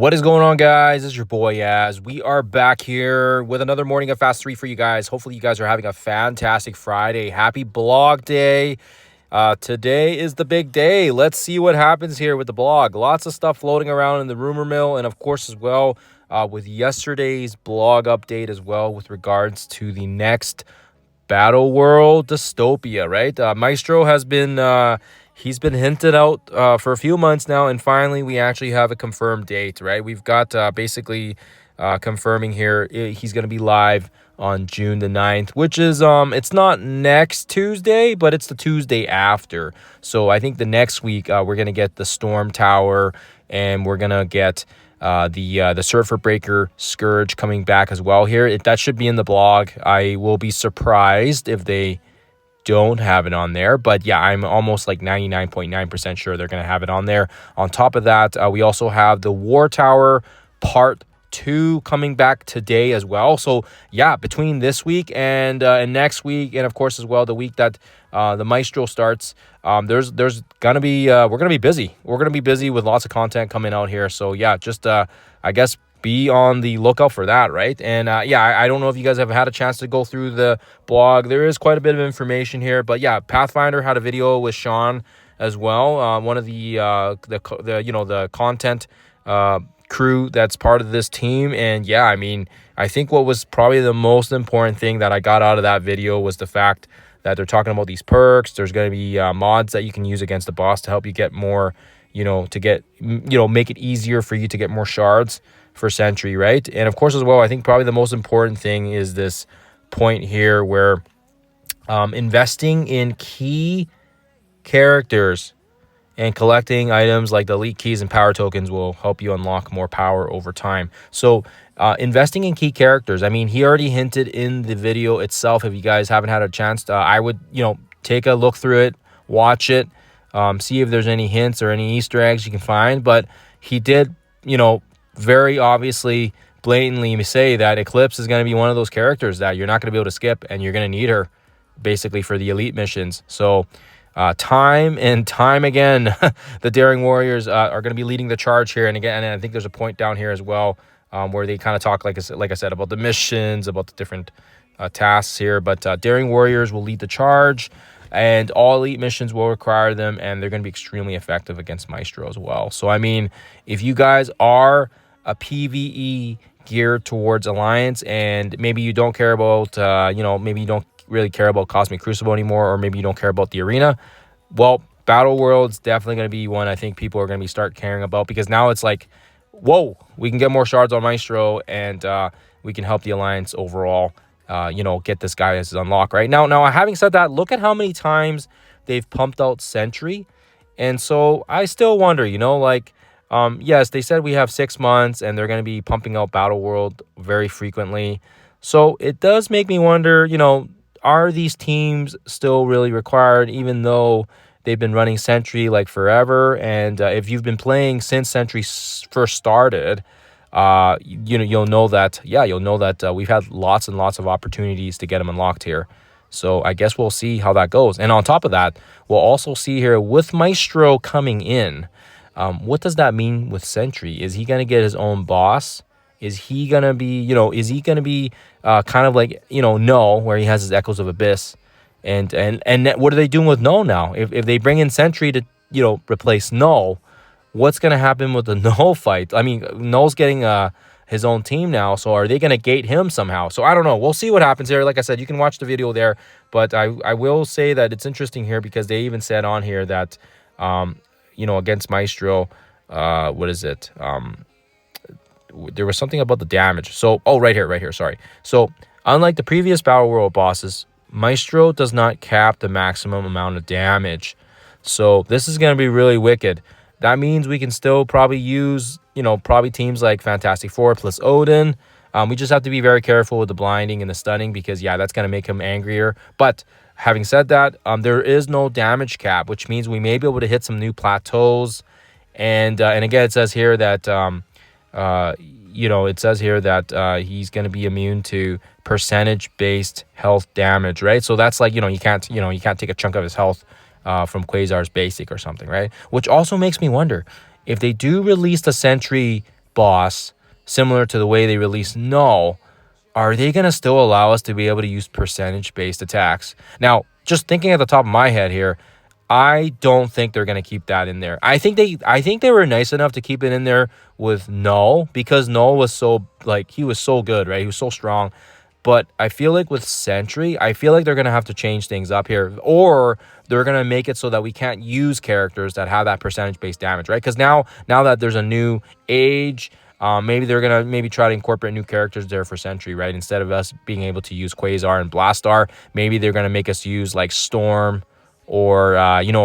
What is going on, guys? It's your boy Yaz. We are back here with another morning of Fast 3 for you guys. Hopefully you guys are having a fantastic Friday. Happy blog day. Today is the big day. Let's see what happens here with the blog. Lots of stuff floating around in the rumor mill, and of course as well with yesterday's blog update as well with regards to the next Battle World dystopia, right? Maestro has been he's been hinted out for a few months now, and finally we actually have a confirmed date, right? We've got basically confirming here he's going to be live on June the 9th, which is it's not next Tuesday, but it's the Tuesday after. So I think the next week we're going to get the Storm Tower, and we're going to get the Surfer Breaker Scourge coming back as well here. That should be in the blog. I will be surprised if they don't have it on there, but yeah, I'm almost like 99.9% sure they're going to have it on there. On top of that, we also have the War Tower Part 2 coming back today as well. So yeah, between this week and next week, and of course as well the week that the Maestro starts, there's gonna be we're gonna be busy. We're gonna be busy with lots of content coming out here. So yeah, just I guess be on the lookout for that, right? And yeah, I don't know if you guys have had a chance to go through the blog. There is quite a bit of information here, but yeah, Pathfinder had a video with Sean as well, one of the content crew that's part of this team. And yeah, I mean, I think what was probably the most important thing that I got out of that video was the fact that they're talking about these perks. There's going to be mods that you can use against the boss to help you get more, make it easier for you to get more shards for Sentry, right? And of course as well, I think probably the most important thing is this point here where investing in key characters and collecting items like the elite keys and power tokens will help you unlock more power over time. So investing in key characters, I mean, he already hinted in the video itself. If you guys haven't had a chance to, I would, take a look through it, watch it, see if there's any hints or any Easter eggs you can find. But he did, very obviously, blatantly say that Eclipse is going to be one of those characters that you're not going to be able to skip, and you're going to need her basically for the elite missions. So time and time again, the Daring Warriors are going to be leading the charge here. And again, and I think there's a point down here as well where they kind of talk, like I said, about the missions, about the different tasks here. But Daring Warriors will lead the charge, and all elite missions will require them, and they're going to be extremely effective against Maestro as well. So, I mean, if you guys are a PvE geared towards Alliance, and maybe you don't care about, maybe you don't really care about Cosmic Crucible anymore, or maybe you don't care about the arena, well, Battle World's definitely going to be one I think people are going to start caring about, because now it's like, whoa, we can get more shards on Maestro, and we can help the Alliance overall, get this guy as unlock, right? Now, having said that, look at how many times they've pumped out Sentry, and so I still wonder, yes, they said we have 6 months, and they're going to be pumping out Battle World very frequently, so it does make me wonder, are these teams still really required, even though they've been running Sentry like forever? And if you've been playing since Sentry first started, you'll know that we've had lots and lots of opportunities to get them unlocked here. So I guess we'll see how that goes. And on top of that, we'll also see here with Maestro coming in, what does that mean with Sentry? Is he going to get his own boss? Is he going to be, kind of like, Null, where he has his Echoes of Abyss? And what are they doing with Null now? If they bring in Sentry to, replace Null, what's going to happen with the Null fight? I mean, Null's getting his own team now, so are they going to gate him somehow? So I don't know. We'll see what happens here. Like I said, you can watch the video there, but I will say that it's interesting here because they even said on here that, against Maestro, what is it? There was something about the damage. So, right here, sorry. So, unlike the previous Battle World bosses, Maestro does not cap the maximum amount of damage. So, this is going to be really wicked. That means we can still probably use, probably teams like Fantastic Four plus Odin. We just have to be very careful with the blinding and the stunning because, yeah, that's going to make him angrier. But having said that, there is no damage cap, which means we may be able to hit some new plateaus. And again, it says here that... he's going to be immune to percentage-based health damage, right? So that's like, you can't take a chunk of his health from Quasar's basic or something, right? Which also makes me wonder, if they do release the Sentry boss, similar to the way they released Null, are they going to still allow us to be able to use percentage-based attacks? Now, just thinking at the top of my head here, I don't think they're going to keep that in there. I think they were nice enough to keep it in there with Null because Null was so, like, he was so good, right? He was so strong. But I feel like with Sentry, I feel like they're going to have to change things up here. Or they're going to make it so that we can't use characters that have that percentage-based damage, right? Because now that there's a new age, maybe they're going to maybe try to incorporate new characters there for Sentry, right? Instead of us being able to use Quasar and Blastar, maybe they're going to make us use, like, Storm or,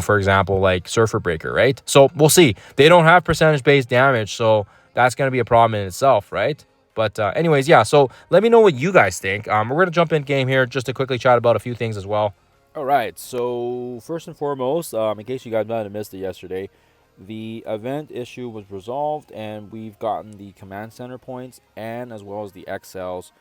for example, like Surfer Breaker, right? So we'll see. They don't have percentage-based damage, so that's going to be a problem in itself, right? But anyways, yeah, so let me know what you guys think. We're going to jump in game here just to quickly chat about a few things as well. All right, so first and foremost, in case you guys might have missed it yesterday, the event issue was resolved, and we've gotten the command center points and as well as the XLs.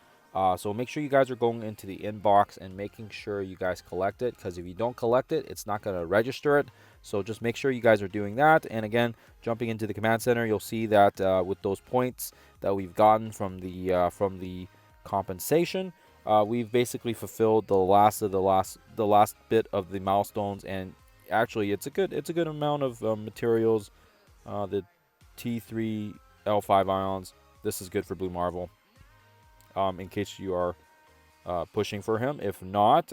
So make sure you guys are going into the inbox and making sure you guys collect it, because if you don't collect it, it's not going to register it. So just make sure you guys are doing that. And again, jumping into the command center, you'll see that with those points that we've gotten from the compensation, we've basically fulfilled the last bit of the milestones. And actually, it's a good amount of materials. The T3 L5 ions. This is good for Blue Marvel. In case you are pushing for him. If not,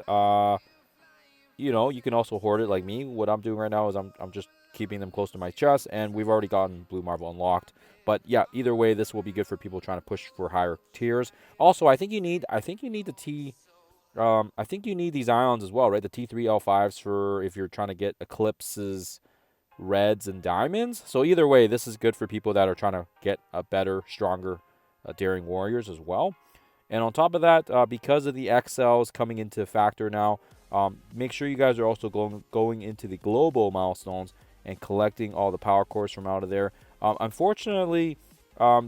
you can also hoard it like me. What I'm doing right now is I'm just keeping them close to my chest, and we've already gotten Blue Marvel unlocked. But yeah, either way, this will be good for people trying to push for higher tiers. Also, I think you need the T. I think you need these ions as well, right? The T3 L5s for if you're trying to get eclipses, reds, and diamonds. So either way, this is good for people that are trying to get a better, stronger, daring warriors as well. And on top of that, because of the XLs coming into factor now, make sure you guys are also going into the global milestones and collecting all the power cores from out of there. Unfortunately,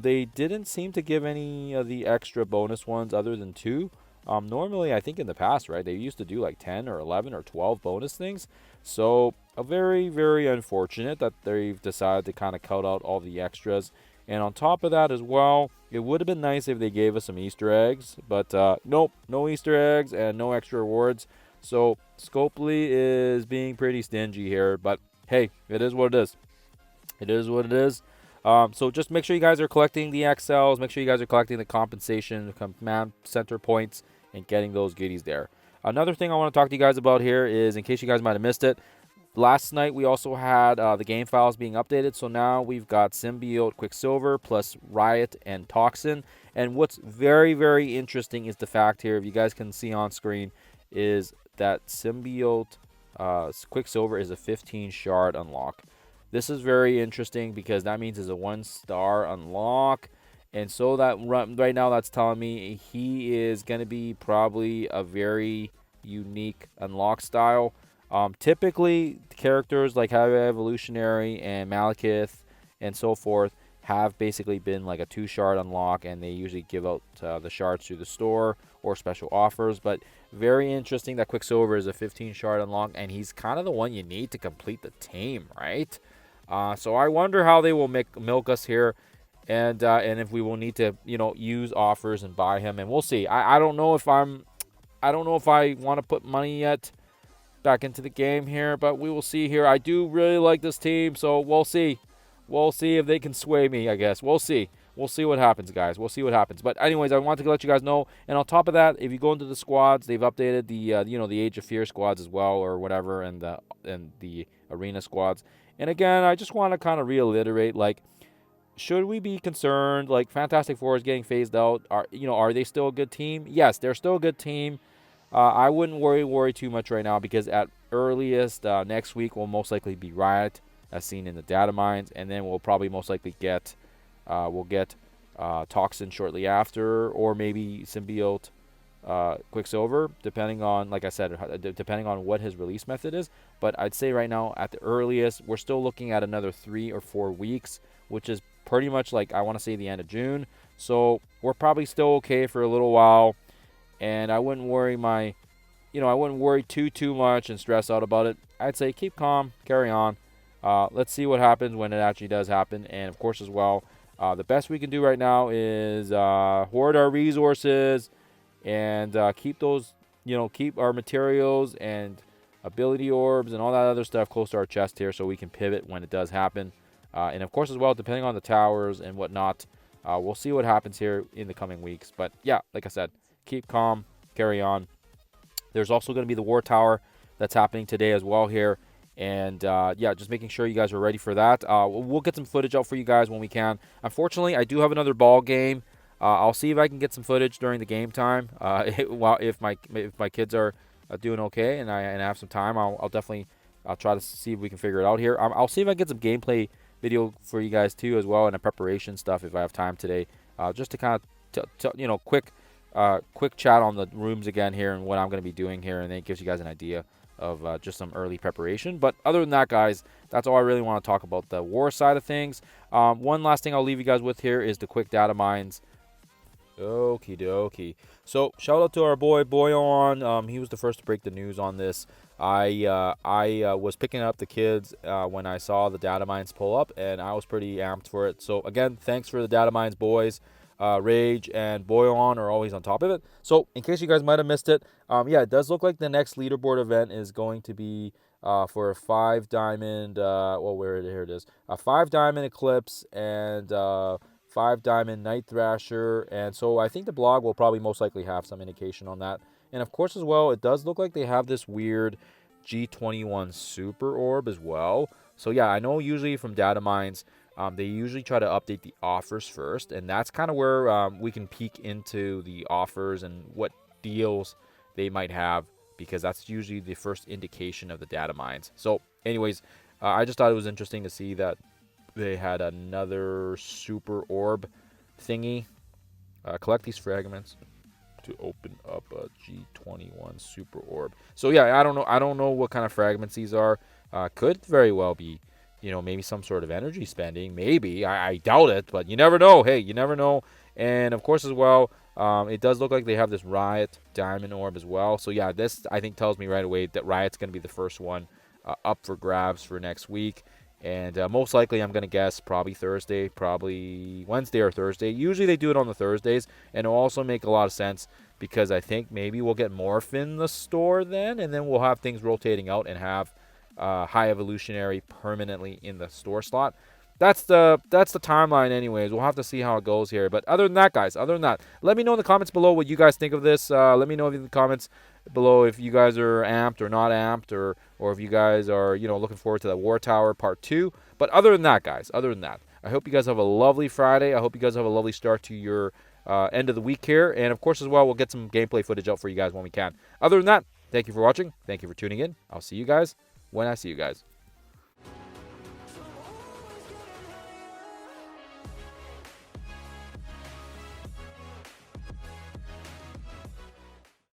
they didn't seem to give any of the extra bonus ones other than 2. Normally, I think in the past, right, they used to do like 10 or 11 or 12 bonus things. So very, very unfortunate that they've decided to kind of cut out all the extras. And on top of that as well, it would have been nice if they gave us some Easter eggs. But nope, no Easter eggs and no extra rewards. So Scopely is being pretty stingy here. But hey, it is what it is. It is what it is. So just make sure you guys are collecting the XLs. Make sure you guys are collecting the compensation, the command center points, and getting those goodies there. Another thing I want to talk to you guys about here is, in case you guys might have missed it, last night we also had the game files being updated. So now we've got Symbiote, Quicksilver, plus Riot and Toxin. And what's very, very interesting is the fact here, if you guys can see on screen, is that Symbiote Quicksilver is a 15 shard unlock. This is very interesting because that means it's a 1-star unlock. And so that right now that's telling me he is going to be probably a very unique unlock style. Typically, characters like Heavy Evolutionary and Malekith and so forth have basically been like a 2-shard unlock, and they usually give out the shards through the store or special offers. But very interesting that Quicksilver is a 15-shard unlock, and he's kind of the one you need to complete the team, right? So I wonder how they will milk us here, and if we will need to use offers and buy him, and we'll see. I don't know if I want to put money yet back into the game here, but we will see here. I do really like this team, so we'll see. We'll see if they can sway me, I guess. We'll see. We'll see what happens, guys. We'll see what happens. But anyways, I wanted to let you guys know. And on top of that, if you go into the squads, they've updated the Age of Fear squads as well, or whatever, and the arena squads. And again, I just want to kind of reiterate, like, should we be concerned? Like, Fantastic Four is getting phased out. Are they still a good team? Yes, they're still a good team. I wouldn't worry too much right now, because at earliest next week will most likely be Riot, as seen in the data mines, and then we'll probably most likely get Toxin shortly after, or maybe Symbiote, Quicksilver, depending on, like I said, depending on what his release method is. But I'd say right now, at the earliest, we're still looking at another 3 or 4 weeks, which is pretty much like, I want to say, the end of June. So we're probably still okay for a little while. And I wouldn't worry too much and stress out about it. I'd say keep calm, carry on. Let's see what happens when it actually does happen. And of course, as well, The best we can do right now is hoard our resources and keep those, keep our materials and ability orbs and all that other stuff close to our chest here so we can pivot when it does happen. And of course, as well, depending on the towers and whatnot, we'll see what happens here in the coming weeks. But yeah, like I said, keep calm, carry on. There's also going to be the war tower that's happening today as well here. And yeah, just making sure you guys are ready for that. We'll get some footage out for you guys when we can. Unfortunately, I do have another ball game. I'll see if I can get some footage during the game time. If my kids are doing okay and I have some time, I'll definitely try to see if we can figure it out here. I'll see if I can get some gameplay video for you guys too as well, and a preparation stuff if I have time today, just to kind of quick chat on the rooms again here and what I'm going to be doing here, and then it gives you guys an idea of just some early preparation. But other than that, guys, that's all I really want to talk about the war side of things. One last thing I'll leave you guys with here is the quick data mines. Okie dokie. So shout out to our boy Boyon. He was the first to break the news on this. I was picking up the kids when I saw the data mines pull up, and I was pretty amped for it. So again, thanks for the data mines, boys. Rage and Boyon are always on top of it. So in case you guys might have missed it, yeah, it does look like the next leaderboard event is going to be for a 5 diamond. Here it is, a 5 diamond eclipse and 5 diamond night thrasher. And so I think the blog will probably most likely have some indication on that. And of course as well, it does look like they have this weird G21 super orb as well. So yeah, I know usually from data mines, they usually try to update the offers first, and that's kind of where we can peek into the offers and what deals they might have, because that's usually the first indication of the data mines. So anyways, I just thought it was interesting to see that they had another super orb thingy. Collect these fragments to open up a G21 super orb. So yeah, I don't know what kind of fragments these are. Could very well be, maybe some sort of energy spending. Maybe. I doubt it, but you never know. Hey, you never know. And of course as well, it does look like they have this Riot diamond orb as well. So yeah, this I think tells me right away that Riot's going to be the first one up for grabs for next week. And most likely, I'm going to guess probably Thursday, probably Wednesday or Thursday. Usually they do it on the Thursdays, and it'll also make a lot of sense because I think maybe we'll get Morph in the store then, and then we'll have things rotating out and have High Evolutionary permanently in the store slot. That's the timeline anyways. We'll have to see how it goes here. But other than that, guys, let me know in the comments below what you guys think of this. Let me know in the comments below if you guys are amped or not amped, or if you guys are, looking forward to the War Tower Part 2. But other than that, guys, I hope you guys have a lovely Friday. I hope you guys have a lovely start to your end of the week here. And of course, as well, we'll get some gameplay footage out for you guys when we can. Other than that, thank you for watching. Thank you for tuning in. I'll see you guys when I see you guys.